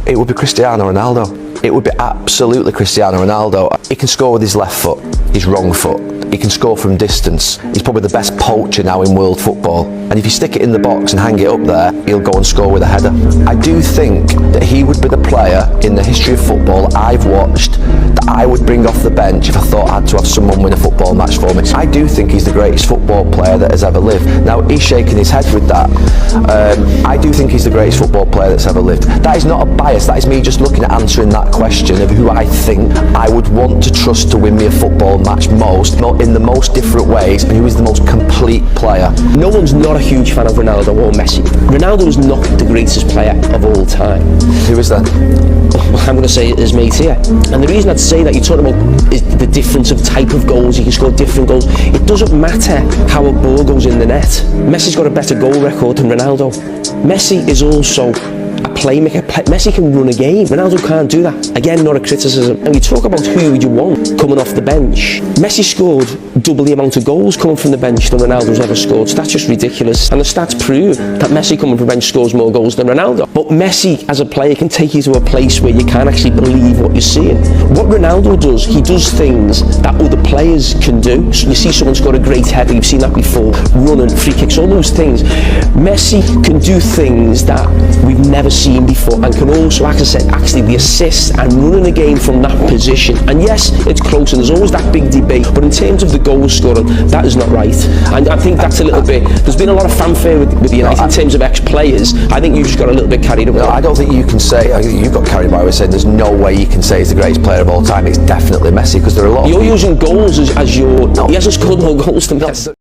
It would be Cristiano Ronaldo. It would be absolutely Cristiano Ronaldo. He can score with his left foot, his wrong foot. He can score from distance. He's probably the best poacher now in world football. And if you stick it in the box and hang it up there, he'll go and score with a header. I do think that he would be the player in the history of football I've watched that I would bring off the bench if I thought I had to have someone win a football match for me. I do think he's the greatest football player that has ever lived. Now, he's shaking his head with that. I do think he's the greatest football player that's ever lived. That is not a bias, that is me just looking at answering that question of who I think I would want to trust to win me a football match most, in the most different ways, and who is the most complete player. No one's not a huge fan of Ronaldo or Messi. Ronaldo is not the greatest player of all time. Who is that? I'm going to say it as mate here. And the reason I'd say that, you're talking about is the difference of type of goals. You can score different goals. It doesn't matter how a ball goes in the net. Messi's got a better goal record than Ronaldo. Messi is also a playmaker. Messi can run a game. Ronaldo can't do that. Again, not a criticism. And you talk about who you want coming off the bench. Messi scored double the amount of goals coming from the bench than Ronaldo's ever scored. So that's just ridiculous. And the stats prove that Messi coming from the bench scores more goals than Ronaldo. But Messi, as a player, can take you to a place where you can't actually believe what you're seeing. What Ronaldo does, he does things that other players can do. So you see someone score a great header, you've seen that before, running, free kicks, all those things. Messi can do things that we've never seen before, and can also, like I said, actually the assist and running a game from that position. And yes, it's close and there's always that big debate, but in terms of the goal scoring, that is not right. And I think that's a little bit, there's been a lot of fanfare with United in terms of ex-players. I think you just got a little bit carried away. No, I don't think you can say, you got carried away with saying there's no way you can say he's the greatest player of all time. It's definitely Messi, because there are a lot of You're using goals as your, he hasn't scored more goals than Messi.